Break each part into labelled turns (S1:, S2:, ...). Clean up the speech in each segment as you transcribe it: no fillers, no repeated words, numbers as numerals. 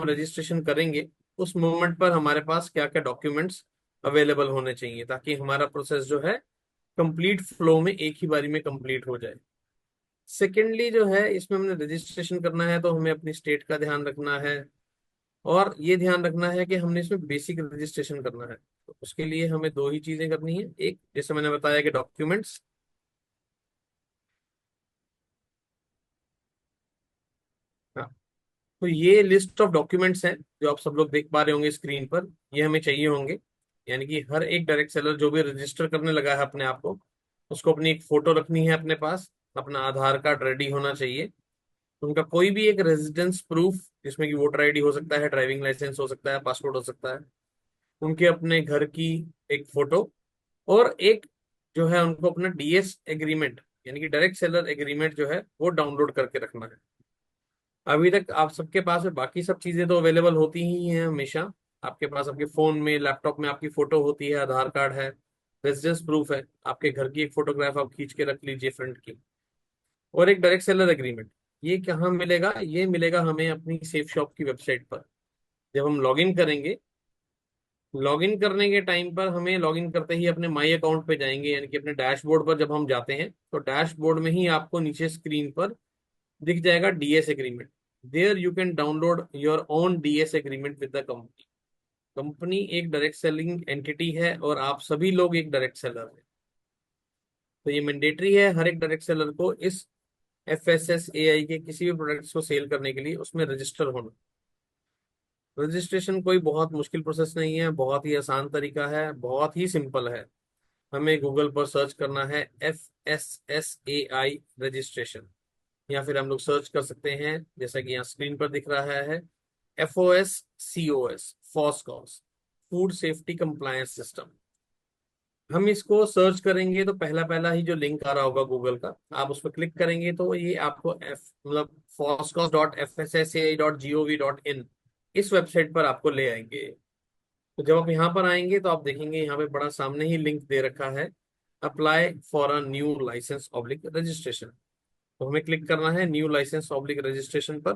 S1: Registration करेंगे उस moment पर हमारे पास क्या क्या डॉक्यूमेंट्स अवेलेबल होने चाहिए, ताकि हमारा प्रोसेस जो है कंप्लीट फ्लो में एक ही बारी में कंप्लीट हो जाए। सेकेंडली जो है, इसमें हमने रजिस्ट्रेशन करना है तो हमें अपनी स्टेट का ध्यान रखना है, और ये ध्यान रखना है कि हमने इसमें बेसिक रजिस्ट्रेशन करना है। तो उसके लिए हमें दो ही चीजें करनी है। एक, जैसे मैंने बताया कि डॉक्यूमेंट्स, हाँ, तो ये लिस्ट ऑफ डॉक्यूमेंट्स हैं जो आप सब लोग देख पा रहे होंगे स्क्रीन पर, ये हमें चाहिए होंगे। यानी कि हर एक डायरेक्ट सेलर जो भी रजिस्टर करने लगा है अपने आप को, उसको अपनी एक फोटो रखनी है अपने पास, अपना आधार कार्ड रेडी होना चाहिए, उनका कोई भी एक रेजिडेंस प्रूफ, जिसमें कि वोटर आईडी हो सकता है, ड्राइविंग लाइसेंस हो सकता है, पासपोर्ट हो सकता है, उनके अपने घर की एक फोटो, और एक जो है उनको अपना डीएस एग्रीमेंट यानी कि डायरेक्ट सेलर एग्रीमेंट जो है वो डाउनलोड करके रखना है। अभी तक आप सबके पास है, बाकी सब चीजें तो अवेलेबल होती ही हैं हमेशा। आपके पास आपके फोन में, लैपटॉप में आपकी फोटो होती है, आधार कार्ड है, रेजिडेंस प्रूफ है, आपके घर की एक फोटोग्राफ आप खींच के रख लीजिए फ्रंट की, और एक डायरेक्ट सेलर एग्रीमेंट। ये कहाँ मिलेगा? ये मिलेगा हमें अपनी सेफ शॉप की वेबसाइट पर। जब हम लॉगिन करेंगे, लॉगिन करने के टाइम पर हमें लॉगिन करते ही अपने माई अकाउंट पे जाएंगे, यानी कि अपने डैशबोर्ड पर जब हम जाते हैं तो डैशबोर्ड में ही आपको नीचे स्क्रीन पर दिख जाएगा DS agreement. There you can download your own DS agreement with the company. Company एक डायरेक्ट सेलिंग एंटिटी है और आप सभी लोग एक डायरेक्ट सेलर हैं, तो ये मैंडेटरी है हर एक डायरेक्ट सेलर को इस FSSAI के किसी भी प्रोडक्ट्स को सेल करने के लिए उसमें रजिस्टर होना। रजिस्ट्रेशन कोई बहुत मुश्किल प्रोसेस नहीं है, बहुत ही आसान तरीका है, बहुत ही सिंपल है। हमें गूगल पर सर्च करना है FSSAI रजिस्ट्रेशन, या फिर हम लोग सर्च कर सकते हैं जैसा कि यहाँ स्क्रीन पर दिख रहा है, FOSCOS, FOSCOS, food safety compliance system. हम इसको सर्च करेंगे तो पहला पहला ही जो लिंक आ रहा होगा गूगल का, आप उस पर क्लिक करेंगे तो ये आपको मतलब foscos.fssaa.gov.in इस वेबसाइट पर आपको ले आएंगे। तो जब आप यहाँ पर आएंगे तो आप देखेंगे यहाँ पे बड़ा सामने ही लिंक दे रखा है, apply for a new licence oblique registration. तो हमें क्लिक करना है न्यू लाइसेंस ऑब्लिक रजिस्ट्रेशन पर।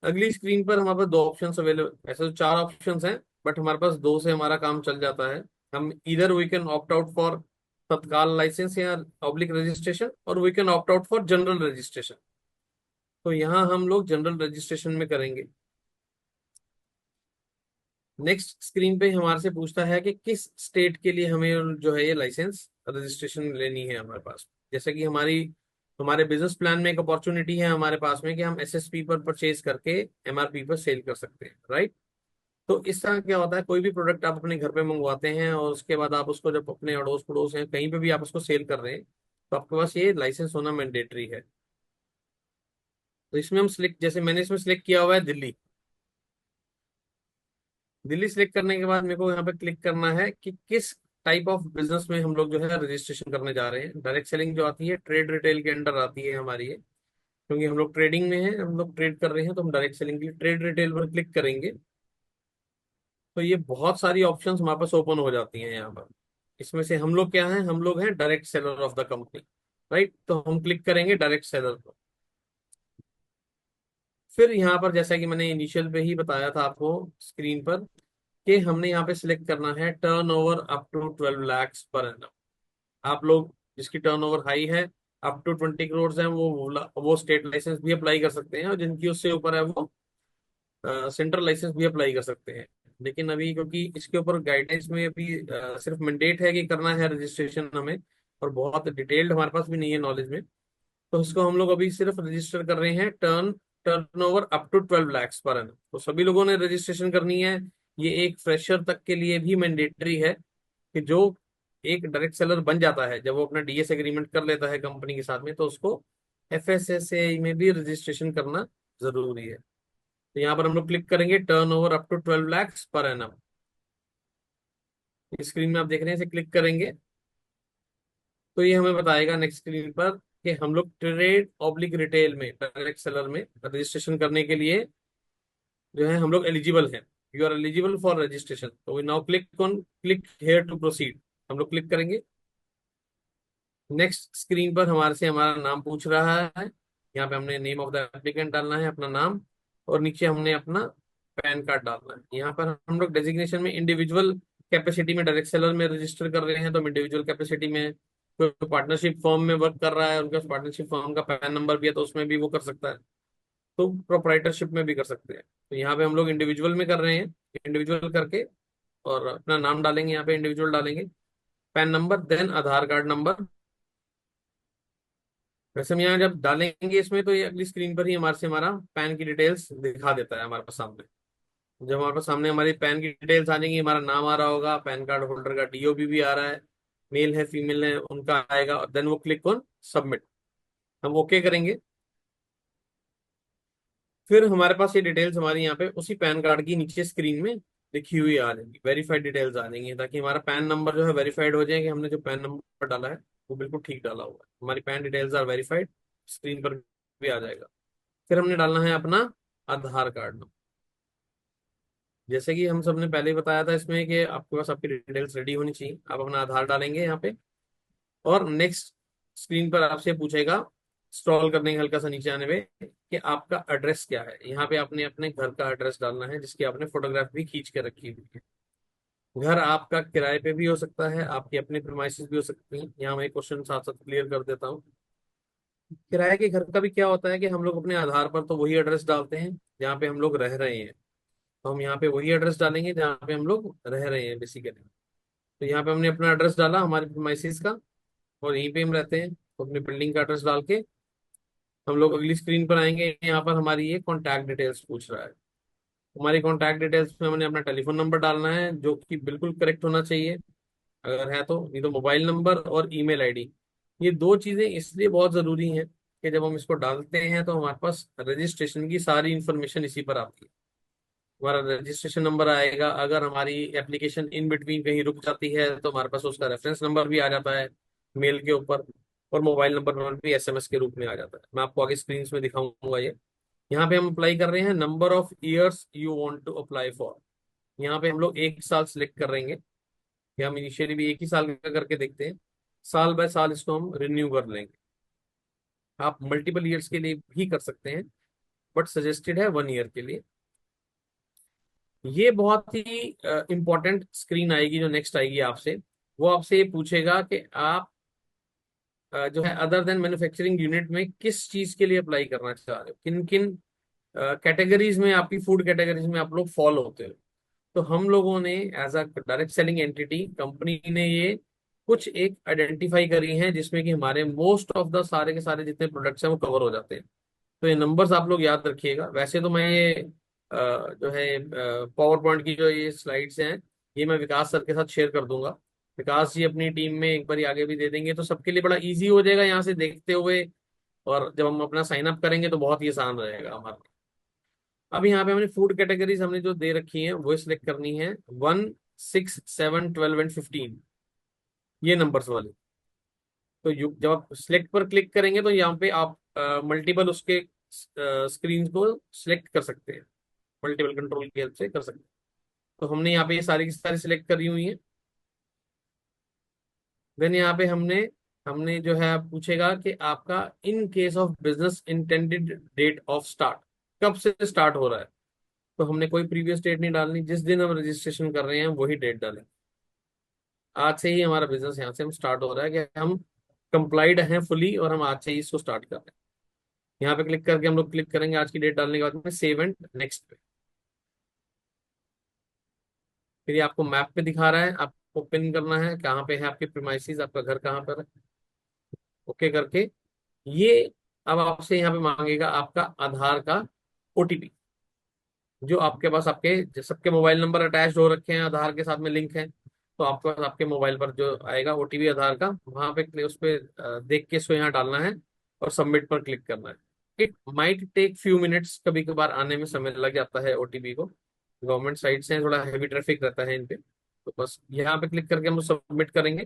S1: अगली स्क्रीन पर हमारे पास दो ऑप्शंस अवेलेबल, ऐसे तो चार ऑप्शंस हैं, बट हमारे पास दो से हमारा काम चल जाता है। हम इधर we can opt out for tatkal licence या ऑब्लिक रजिस्ट्रेशन, और we can opt out for general registration. तो यहाँ हम लोग जनरल रजिस्ट्रेशन में करेंगे। नेक्स्ट स्क्रीन पे हमारे से पूछता है कि किस स्टेट के लिए हमें जो है ये लाइसेंस रजिस्ट्रेशन लेनी है हमारे पास। जैसे कि हमारे बिजनेस प्लान में एक अपॉर्चुनिटी है हमारे पास में कि हम SSP पर परचेज करके MRP पर सेल कर सकते हैं, राइट। तो इस तरह क्या होता है, कोई भी प्रोडक्ट आप अपने घर पे मंगवाते हैं और उसके बाद आप उसको जब अपने अड़ोस पड़ोस हैं कहीं पे भी आप उसको सेल कर रहे हैं, तो आपके पास ये लाइसेंस होना मैंडेटरी है। तो इसमें हम सिलेक्ट, जैसे मैंने इसमें सिलेक्ट किया हुआ है दिल्ली। दिल्ली सिलेक्ट करने के बाद मेरे को यहाँ पे क्लिक करना है कि किस टाइप ऑफ बिजनेस में हम लोग जो है रजिस्ट्रेशन करने जा रहे हैं। डायरेक्ट सेलिंग जो आती है ट्रेड रिटेल के अंडर आती है हमारी ये, क्योंकि हम लोग ट्रेडिंग में हैं, हम लोग ट्रेड कर रहे हैं, तो हम डायरेक्ट सेलिंग के लिए ट्रेड रिटेल पर क्लिक करेंगे। तो ये बहुत सारी ऑप्शंस हमारे पास ओपन हो जाती हैं यहाँ पर। इसमें से हम लोग क्या हैं, हम लोग हैं direct seller of the company, right. तो हम क्लिक करेंगे डायरेक्ट सेलर पर। फिर यहाँ पर जैसा कि मैंने इनिशियल पे ही बताया था आपको स्क्रीन पर, कि हमने यहाँ पे सिलेक्ट करना है turnover up to 12 lakhs per annum. आप लोग जिसकी टर्न ओवर हाई है, अप टू 20 crores है, वो स्टेट लाइसेंस भी अप्लाई कर सकते हैं, और जिनकी उससे ऊपर है वो सेंट्रल लाइसेंस भी अप्लाई कर सकते हैं। लेकिन अभी क्योंकि इसके ऊपर गाइडेंस में अभी सिर्फ मैंडेट है कि करना है रजिस्ट्रेशन हमें, और बहुत डिटेल्ड हमारे पास भी नहीं है नॉलेज में, तो इसको हम लोग अभी सिर्फ रजिस्टर कर रहे हैं turnover up to 12 lakhs per annum. तो सभी लोगों ने रजिस्ट्रेशन करनी है। ये एक फ्रेशर तक के लिए भी मैंडेटरी है कि जो एक डायरेक्ट सेलर बन जाता है, जब वो अपना डीएस एग्रीमेंट कर लेता है कंपनी के साथ में, तो उसको FSSAI में भी रजिस्ट्रेशन करना जरूरी है। तो यहाँ पर हम लोग क्लिक करेंगे turnover up to 12 lakhs per annum. Screen में आप देख रहे हैं, इसे क्लिक करेंगे तो ये हमें बताएगा नेक्स्ट स्क्रीन पर कि हम लोग ट्रेड ऑब्लिक रिटेल में डायरेक्ट सेलर में रजिस्ट्रेशन करने के लिए जो है हम लोग एलिजिबल हैं। You are eligible for registration, तो we now click here to proceed. हम लोग क्लिक करेंगे। नेक्स्ट स्क्रीन पर हमारे से हमारा नाम पूछ रहा है। यहाँ पे हमने नेम ऑफ द एप्लीकेंट डालना है, अपना नाम, और नीचे हमने अपना पैन कार्ड डालना है। यहाँ पर हम लोग डेजिग्नेशन में इंडिविजुअल कैपेसिटी में डायरेक्ट सेलर में रजिस्टर कर रहे हैं, तो हम इंडिविजुअल कैपेसिटी में, कोई पार्टनरशिप फर्म में वर्क कर रहा है, उनका पार्टनरशिप फर्म का पैन नंबर भी है तो उसमें भी वो कर सकता है, तो प्रोप्राइटरशिप में भी कर सकते हैं। तो यहाँ पे हम लोग इंडिविजुअल में कर रहे हैं, इंडिविजुअल करके और अपना नाम डालेंगे, यहाँ पे इंडिविजुअल डालेंगे, पैन नंबर, देन आधार कार्ड नंबर। वैसे हम यहाँ जब डालेंगे इसमें तो ये अगली स्क्रीन पर ही हमारे से हमारा पैन की डिटेल्स दिखा देता है हमारे पास सामने। जब हमारे पास सामने हमारी पैन की डिटेल्स आ जाएंगी, हमारा नाम आ रहा होगा, पैन कार्ड होल्डर का डीओबी भी आ रहा है, मेल है फीमेल है उनका आएगा, और देन वो क्लिक ऑन सबमिट, हम ओके करेंगे। फिर हमारे पास ये डिटेल्स हमारी यहाँ पे उसी पैन कार्ड की नीचे स्क्रीन में लिखी हुई आ जाएंगी, वेरीफाइड डिटेल्स आ जाएंगी, ताकि हमारा पैन नंबर जो है वेरीफाइड हो जाए कि हमने जो पैन नंबर डाला है वो बिल्कुल ठीक डाला हुआ है, हमारी PAN details are verified, screen पर भी आ जाएगा। फिर हमने डालना है अपना आधार कार्ड नंबर। जैसे कि हम सबने पहले ही बताया था इसमें कि आपके पास आपकी डिटेल्स रेडी होनी चाहिए, आप अपना आधार डालेंगे यहाँ पे, और नेक्स्ट स्क्रीन पर आपसे पूछेगा स्क्रॉल करने के हल्का सा नीचे आने पे कि आपका एड्रेस क्या है। यहाँ पे आपने अपने घर का एड्रेस डालना है, जिसकी आपने फोटोग्राफ भी खींच के रखी हुई है। घर आपका किराए पे भी हो सकता है, आपकी अपनी प्रीमाइसेस भी हो सकती हैं। यहाँ मैं एक क्वेश्चन साथ साथ क्लियर कर देता हूँ। किराए के घर का भी क्या होता है कि हम लोग अपने आधार पर तो वही एड्रेस डालते हैं जहाँ पे हम लोग रह रहे हैं, तो हम यहाँ पे वही एड्रेस डालेंगे जहाँ पे हम लोग रह रहे हैं बेसिकली। तो यहाँ पे हमने अपना एड्रेस डाला हमारे प्रीमाइसेस का, और यहीं पे हम रहते हैं, तो अपनी बिल्डिंग का एड्रेस डाल के हम लोग अगली स्क्रीन पर आएंगे। यहाँ पर हमारी ये कॉन्टैक्ट डिटेल्स पूछ रहा है। हमारी कॉन्टैक्ट डिटेल्स में हमने अपना टेलीफोन नंबर डालना है जो कि बिल्कुल करेक्ट होना चाहिए, अगर है तो, नहीं तो मोबाइल नंबर और ईमेल आईडी। ये दो चीजें इसलिए बहुत जरूरी हैं कि जब हम इसको डालते हैं तो हमारे पास रजिस्ट्रेशन की सारी इंफॉर्मेशन इसी पर आती है। हमारा रजिस्ट्रेशन नंबर आएगा, अगर हमारी एप्लीकेशन इन बिटवीन कहीं रुक जाती है तो हमारे पास उसका रेफरेंस नंबर भी आ जाता है मेल के ऊपर, और मोबाइल नंबर भी एसएमएस के रूप में आ जाता है। मैं आपको आगे स्क्रीन में दिखाऊंगा ये। यहाँ पे हम अप्लाई कर रहे हैं number of years you want to apply for. यहाँ पे हम लोग 1 साल सिलेक्ट कर रहेंगे, कि हम इनिशियली भी 1 ही साल का करके देखते हैं, साल बाय साल इसको हम रिन्यू कर लेंगे। आप मल्टीपल ईयर्स के लिए भी कर सकते हैं, बट सजेस्टेड है 1 ईयर के लिए। ये बहुत ही इंपॉर्टेंट स्क्रीन आएगी जो नेक्स्ट आएगी आपसे। वो आपसे ये पूछेगा कि आप जो है अदर देन मैन्युफैक्चरिंग यूनिट में किस चीज के लिए अप्लाई करना चाह रहे हो, किन किन कैटेगरीज में, आपकी फूड कैटेगरीज में आप लोग फॉल होते हो। तो हम लोगों ने as a direct selling entity, company ने ये कुछ एक आइडेंटिफाई करी हैं जिसमें कि हमारे मोस्ट ऑफ द सारे के सारे जितने प्रोडक्ट्स हैं वो कवर हो जाते हैं। तो ये नंबर्स आप लोग याद रखिएगा। वैसे तो मैं ये जो है पावर पॉइंट की जो ये स्लाइड्स हैं, ये मैं विकास सर के साथ शेयर कर दूंगा। विकास जी अपनी टीम में एक बार आगे भी दे देंगे, तो सबके लिए बड़ा इजी हो जाएगा यहाँ से देखते हुए, और जब हम अपना साइन अप करेंगे तो बहुत ही आसान रहेगा हमारा। अब यहाँ पे हमने फूड कैटेगरीज हमने जो दे रखी हैं वो सिलेक्ट करनी है, 1, 6, 7, 12 एंड 15, ये नंबर्स वाले। तो जब आप सिलेक्ट पर क्लिक करेंगे तो यहाँ पे आप मल्टीपल उसके स्क्रीन को सिलेक्ट कर सकते हैं, मल्टीपल कंट्रोल की हेल्प से कर सकते हैं। तो हमने यहाँ पे ये सारी की सारी सिलेक्ट करी हुई है। देन यहाँ पे हमने हमने जो है पूछेगा कि आपका in case of business intended date of start, कब से स्टार्ट हो रहा है। तो हमने कोई प्रीवियस डेट नहीं डालनी, जिस दिन हम रजिस्ट्रेशन कर रहे हैं वही डेट डालें। आज से ही हमारा बिजनेस यहाँ से हम स्टार्ट हो रहा है कि हम कंप्लाइड हैं फुली, और हम आज से ही इसको स्टार्ट कर रहे हैं। यहाँ पे क्लिक करके हम लोग क्लिक करेंगे आज की डेट डालने के बाद में सेव एंड नेक्स्ट पे। फिर ये आपको मैप पे दिखा रहा है, आपको पिन करना है कहाँ पे है आपके प्रीमाइसेस, आपका घर कहाँ पर है, ओके करके ये। अब आपसे यहाँ पे मांगेगा आपका आधार का ओटीपी, जो आपके पास आपके सबके मोबाइल नंबर अटैच हो रखे हैं आधार के साथ में लिंक है, तो आपके पास आपके मोबाइल पर जो आएगा ओटीपी आधार का, वहां पे उस पे देख के इसको यहाँ डालना है और सबमिट पर क्लिक करना है। It might take few minutes, कभी कभार आने में समय लग जाता है ओटीपी को, गवर्नमेंट साइट से थोड़ा हैवी ट्रैफिक रहता है इन पे। तो बस यहाँ पे क्लिक करके हम सबमिट करेंगे।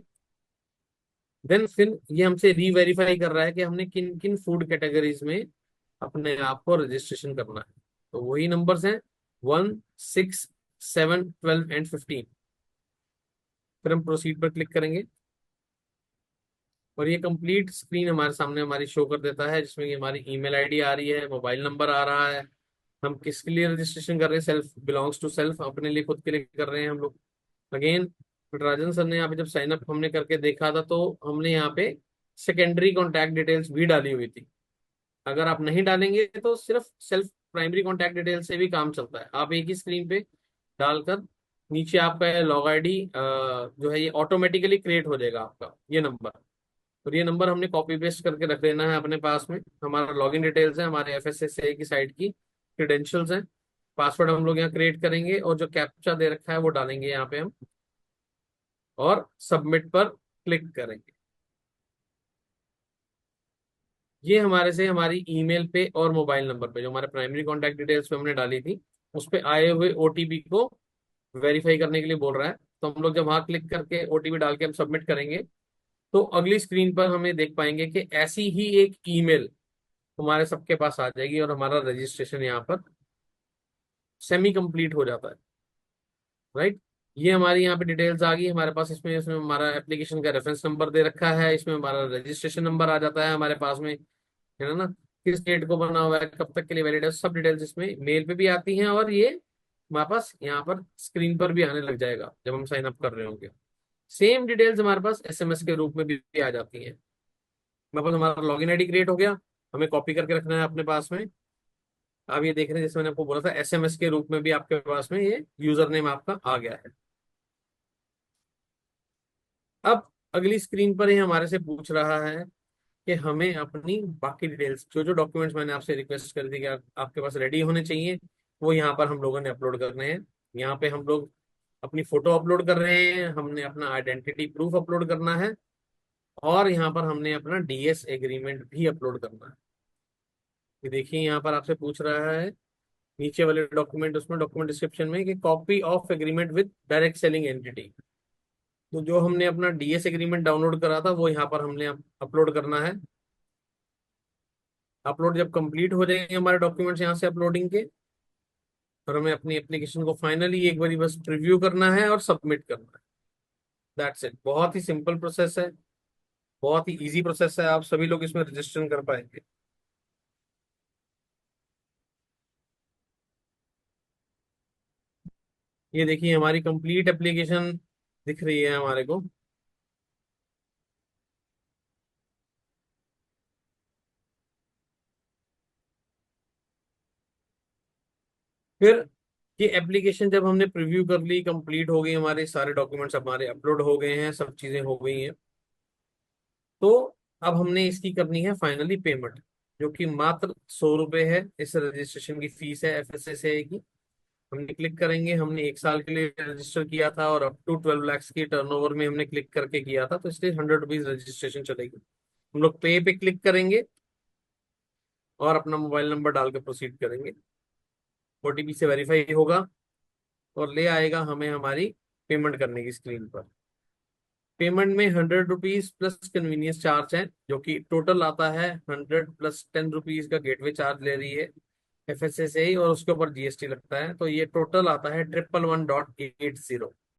S1: देन फिर ये हमसे रीवेरीफाई कर रहा है कि हमने किन किन फूड कैटेगरीज में अपने आप को रजिस्ट्रेशन करना है। तो वही नंबर्स हैं 1, 6, 7, 12 एंड 15। फिर हम प्रोसीड पर क्लिक करेंगे, और ये कंप्लीट स्क्रीन हमारे सामने हमारी शो कर देता है, जिसमें कि हमारी ईमेल आईडी आ रही है, मोबाइल नंबर आ रहा है, हम किसके लिए रजिस्ट्रेशन कर रहे हैं? सेल्फ, बिलोंग्स टू सेल्फ, अपने लिए, खुद के लिए कर रहे हैं हम लोग। अगेन राजन सर ने यहाँ पे जब साइन अप हमने करके देखा था तो हमने यहाँ पे सेकेंडरी कॉन्टैक्ट डिटेल्स भी डाली हुई थी। अगर आप नहीं डालेंगे तो सिर्फ सेल्फ प्राइमरी कॉन्टैक्ट डिटेल से भी काम चलता है। आप एक ही स्क्रीन पे डालकर नीचे आपका लॉग आईडी जो है ये ऑटोमेटिकली क्रिएट हो जाएगा आपका ये नंबर। और ये नंबर हमने कॉपी पेस्ट करके रख लेना है अपने पास में। हमारा लॉगिन डिटेल्स है, हमारे एफएसएसए की साइट की क्रेडेंशियल्स हैं। पासवर्ड हम लोग यहाँ क्रिएट करेंगे और जो कैप्चा दे रखा है वो डालेंगे यहाँ पे हम, और सबमिट पर क्लिक करेंगे। ये हमारे से हमारी ईमेल पे और मोबाइल नंबर पे जो हमारे प्राइमरी कॉन्टैक्ट डिटेल्स पे हमने डाली थी उस पे आए हुए ओटीपी को वेरीफाई करने के लिए बोल रहा है। तो हम लोग जब वहां क्लिक करके ओटीपी डाल के हम सबमिट करेंगे तो अगली स्क्रीन पर हमें देख पाएंगे कि ऐसी ही एक ईमेल हमारे सबके पास आ जाएगी और हमारा रजिस्ट्रेशन यहाँ पर सेमी कंप्लीट हो जाता है। राइट। ये हमारी यहाँ पे डिटेल्स आ गई हमारे पास। इसमें इसमें हमारा एप्लीकेशन का रेफरेंस नंबर दे रखा है, इसमें हमारा रजिस्ट्रेशन नंबर आ जाता है हमारे पास में, है ना। किस डेट को बना हुआ है, कब तक के लिए वैलिड है, सब डिटेल्स इसमें मेल पे भी आती हैं और ये हमारे पास यहाँ पर स्क्रीन पर भी आने लग जाएगा जब हम साइन अप कर रहे होंगे। सेम डिटेल्स हमारे पास एसएमएस के रूप में भी आ जाती हैं। हमारे पास हमारा लॉगिन आईडी क्रिएट हो गया, हमें कॉपी करके रखना है अपने पास में। आप ये देख रहे हैं जैसे मैंने आपको बोला था एसएमएस के रूप में भी आपके पास में ये यूजर नेम आपका आ गया है। अब अगली स्क्रीन पर ही हमारे से पूछ रहा है कि हमें अपनी बाकी डिटेल्स, जो जो डॉक्यूमेंट्स मैंने आपसे रिक्वेस्ट कर दी कि आपके पास रेडी होने चाहिए, वो यहाँ पर हम लोगों ने अपलोड करने हैं। यहाँ पे हम लोग अपनी फोटो अपलोड कर रहे हैं, हमने अपना आइडेंटिटी प्रूफ अपलोड करना है, और यहाँ पर हमने अपना डीएस एग्रीमेंट भी अपलोड करना है। ये देखिए यहाँ पर आपसे पूछ रहा है नीचे वाले डॉक्यूमेंट, उसमें डॉक्यूमेंट डिस्क्रिप्शन में कि copy of agreement with direct selling entity. तो जो हमने अपना डीएस एग्रीमेंट डाउनलोड करा था वो यहाँ पर हमने अपलोड करना है। अपलोड जब कंप्लीट हो जाएंगे हमारे डॉक्यूमेंट्स यहाँ से अपलोडिंग के, और हमें अपनी एप्लीकेशन को फाइनली एक बारी बस प्रीव्यू करना है और सबमिट करना है। That's it. बहुत ही सिंपल प्रोसेस है, बहुत ही इजी प्रोसेस है, आप सभी लोग इसमें रजिस्ट्रेशन कर पाएंगे। ये देखिए हमारी कंप्लीट एप्लीकेशन दिख रही है हमारे को। फिर ये एप्लीकेशन जब हमने प्रीव्यू कर ली, कंप्लीट हो गई, हमारे सारे डॉक्यूमेंट्स हमारे अपलोड हो गए हैं, सब चीजें हो गई हैं, तो अब हमने इसकी करनी है फाइनली पेमेंट, जो कि मात्र 100 रुपये है। इस रजिस्ट्रेशन की फीस है एफएसएसए की। हमने क्लिक करेंगे, हमने 1 साल के लिए रजिस्टर किया था और अप टू 12 लाख की टर्नओवर में हमने क्लिक करके किया था, तो इसलिए 100 रुपीज रजिस्ट्रेशन चलेगी। हम लोग पे क्लिक करेंगे और अपना मोबाइल नंबर डाल के प्रोसीड करेंगे। ओटीपी से वेरीफाई होगा और ले आएगा हमें हमारी पेमेंट करने की स्क्रीन पर। पेमेंट में 100 रुपीज प्लस कन्वीनियंस चार्ज है, जो कि टोटल आता है 100 + 10 रुपीज का गेटवे चार्ज ले रही है एफएसएसआई, और उसके ऊपर जीएसटी लगता है, तो ये टोटल आता है 111.80।